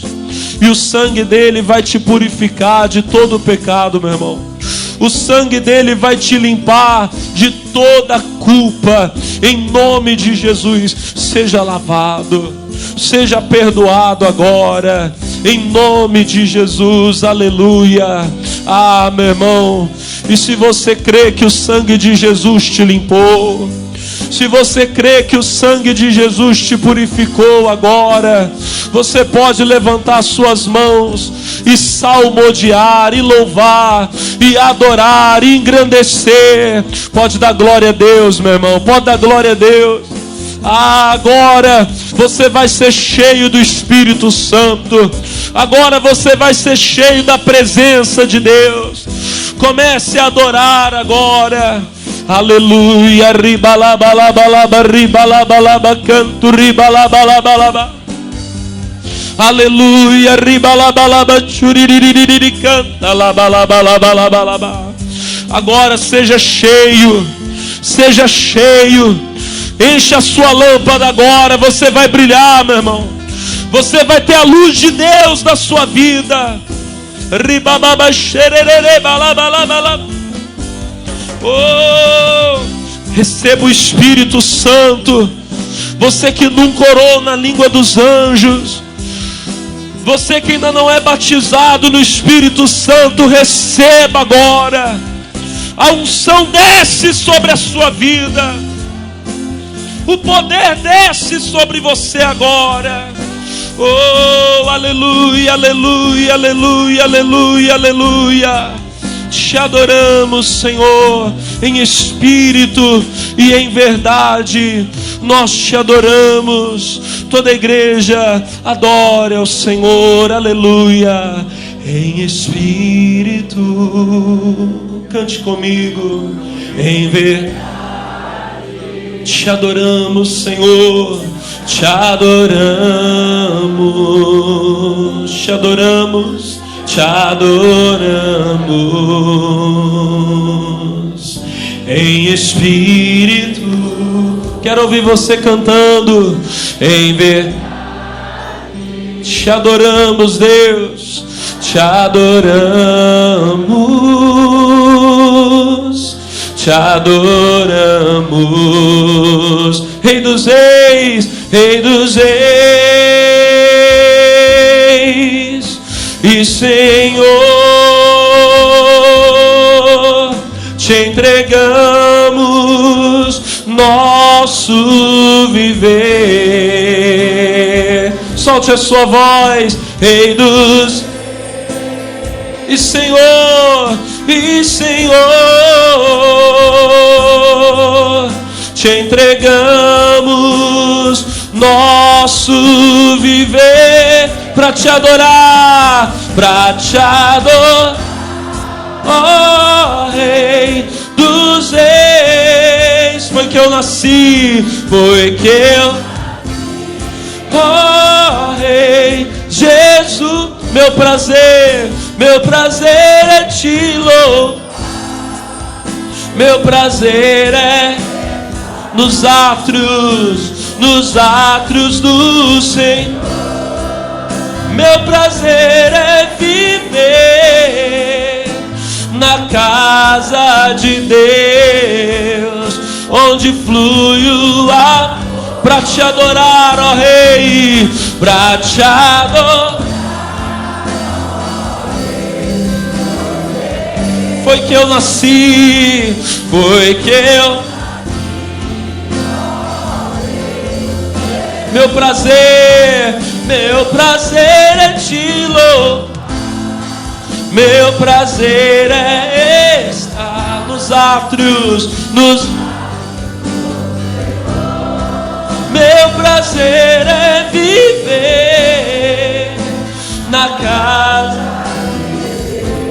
E o sangue dele vai te purificar de todo o pecado, meu irmão. O sangue dele vai te limpar de toda culpa. Em nome de Jesus, seja lavado, seja perdoado agora, em nome de Jesus. Aleluia. Ah, meu irmão, e se você crê que o sangue de Jesus te limpou, se você crê que o sangue de Jesus te purificou agora, você pode levantar suas mãos e salmodiar, e louvar, e adorar, e engrandecer. Pode dar glória a Deus, meu irmão, pode dar glória a Deus. Ah, agora você vai ser cheio do Espírito Santo. Agora você vai ser cheio da presença de Deus. Comece a adorar agora. Aleluia. Ribalabalaba, ribalabalaba, canto, ribalabalaba. Aleluia. Ribalabalaba, churiririri, canta, labalabalaba. Agora seja cheio. Seja cheio. Encha a sua lâmpada agora. Você vai brilhar, meu irmão. Você vai ter a luz de Deus na sua vida. Ribababa, xererere, balabalaba. Oh, receba o Espírito Santo. Você que nunca orou na língua dos anjos, você que ainda não é batizado no Espírito Santo, receba agora. A unção desce sobre a sua vida. O poder desce sobre você agora. Oh, aleluia, aleluia, aleluia, aleluia, aleluia. Te adoramos, Senhor, em espírito e em verdade. Nós te adoramos. Toda a igreja adora ao Senhor, aleluia, em espírito. Cante comigo, em verdade. Te adoramos, Senhor, te adoramos, te adoramos, te adoramos, em espírito. Quero ouvir você cantando, em verdade. Te adoramos, Deus, te adoramos, te adoramos, Rei dos Reis, Rei dos Reis e Senhor, te entregamos nosso viver. Solte a sua voz, Rei dos e Senhor, te entregamos nosso viver para te adorar, para te adorar, ó Rei dos Reis. Foi que eu nasci, foi que eu, ó Rei Jesus. Meu prazer é te louvar. Meu prazer é nos átrios do Senhor. Meu prazer é viver na casa de Deus, onde flui o ar, pra te adorar, ó Rei, pra te adorar. Foi que eu nasci, foi que eu. Meu prazer é te louvar. Meu prazer é estar nos átrios, Meu prazer é viver na casa.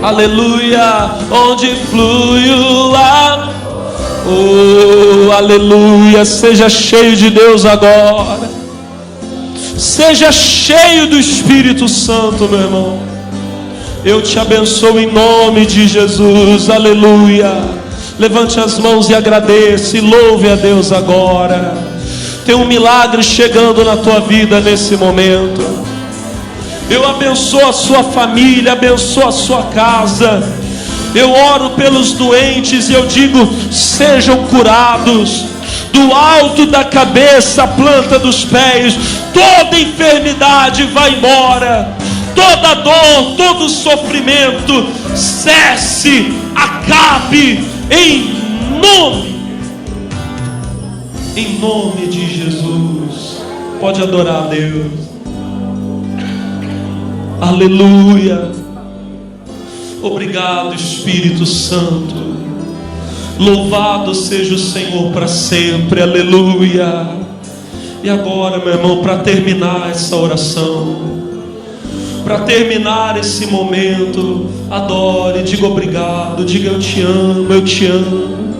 Aleluia, onde flui o amor. Oh, aleluia, seja cheio de Deus agora. Seja cheio do Espírito Santo, meu irmão. Eu te abençoo em nome de Jesus, aleluia. Levante as mãos e agradeça e louve a Deus agora. Tem um milagre chegando na tua vida nesse momento. Eu abençoo a sua família, abençoo a sua casa. Eu oro pelos doentes e eu digo: sejam curados, do alto da cabeça à planta dos pés. Toda enfermidade vai embora, toda dor, todo sofrimento cesse, acabe em nome de Jesus. Pode adorar a Deus. Aleluia. Obrigado, Espírito Santo. Louvado seja o Senhor para sempre. Aleluia. E agora, meu irmão, para terminar essa oração, Para terminar esse momento, adore, diga obrigado, diga eu te amo, eu te amo.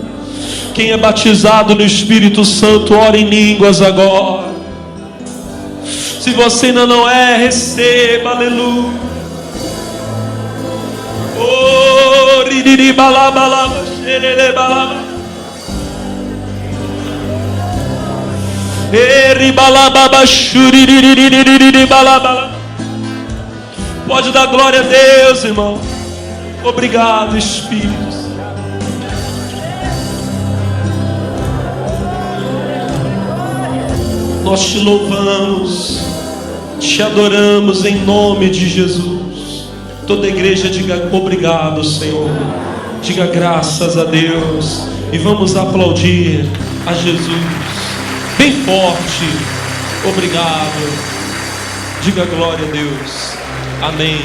Quem é batizado no Espírito Santo, ora em línguas agora. Se você ainda não é, receba, aleluia. Oh, ririri balabalaba, xerere balaba. Eri balababa, xuriririri balabala. Pode dar glória a Deus, irmão. Obrigado, Espírito. Nós te louvamos, te adoramos em nome de Jesus. Toda a igreja diga obrigado, Senhor. Diga graças a Deus. E vamos aplaudir a Jesus bem forte. Obrigado. Diga glória a Deus. Amém.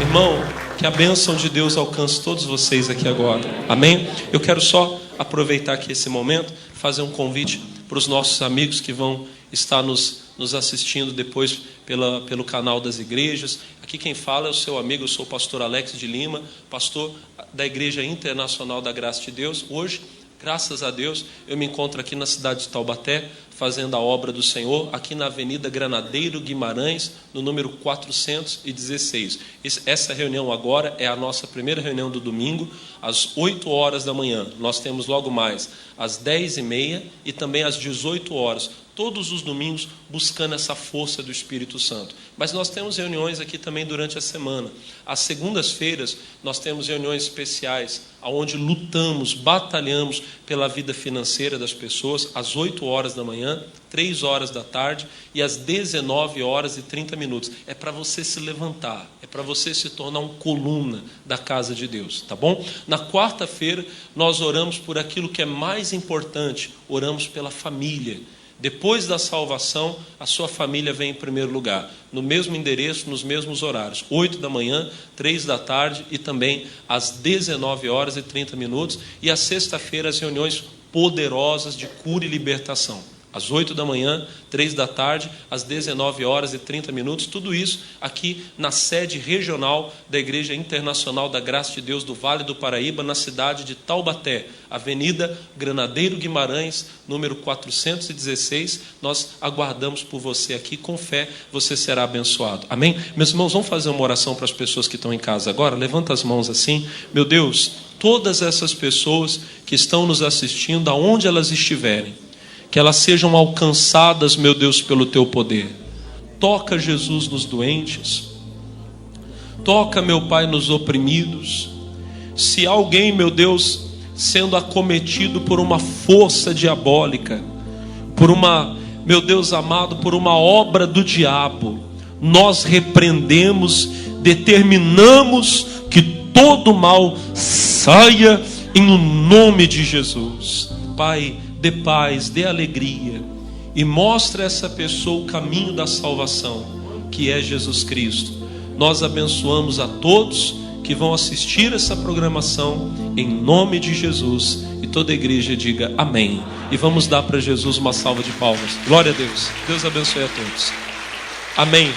Irmão, que a bênção de Deus alcance todos vocês aqui agora. Amém? Eu quero só aproveitar aqui esse momento, fazer um convite para os nossos amigos que vão estar nos assistindo depois pelo canal das igrejas. Aqui quem fala é o seu amigo, eu sou o pastor Alex de Lima, pastor da Igreja Internacional da Graça de Deus. Hoje, graças a Deus, eu me encontro aqui na cidade de Taubaté, fazendo a obra do Senhor, aqui na Avenida Granadeiro Guimarães, no número 416. Essa reunião agora é a nossa primeira reunião do domingo, às 8 horas da manhã. Nós temos logo mais às 10h30 e também às 18 horas. Todos os domingos buscando essa força do Espírito Santo. Mas nós temos reuniões aqui também durante a semana. Às segundas-feiras nós temos reuniões especiais, onde lutamos, batalhamos pela vida financeira das pessoas, às 8 horas da manhã, 3 horas da tarde e às 19h30. É para você se levantar, é para você se tornar um coluna da casa de Deus, tá bom? Na quarta-feira nós oramos por aquilo que é mais importante, oramos pela família. Depois da salvação, a sua família vem em primeiro lugar, no mesmo endereço, nos mesmos horários, 8 da manhã, 3 da tarde e também às 19h30. E à sexta-feira, as reuniões poderosas de cura e libertação. Às 8 da manhã, 3 da tarde, às 19h30, tudo isso aqui na sede regional da Igreja Internacional da Graça de Deus do Vale do Paraíba, na cidade de Taubaté, Avenida Granadeiro Guimarães, número 416. Nós aguardamos por você aqui, com fé você será abençoado. Amém? Meus irmãos, vamos fazer uma oração para as pessoas que estão em casa agora? Levanta as mãos assim. Meu Deus, todas essas pessoas que estão nos assistindo, aonde elas estiverem, que elas sejam alcançadas, meu Deus, pelo Teu poder. Toca, Jesus, nos doentes. Toca, meu Pai, nos oprimidos. Se alguém, meu Deus, sendo acometido por uma força diabólica, por uma, meu Deus amado, por uma obra do diabo, nós repreendemos, determinamos que todo mal saia em nome de Jesus. Pai, dê paz, dê alegria e mostre a essa pessoa o caminho da salvação, que é Jesus Cristo. Nós abençoamos a todos que vão assistir essa programação em nome de Jesus, e toda a igreja diga amém. E vamos dar para Jesus uma salva de palmas. Glória a Deus. Deus abençoe a todos. Amém.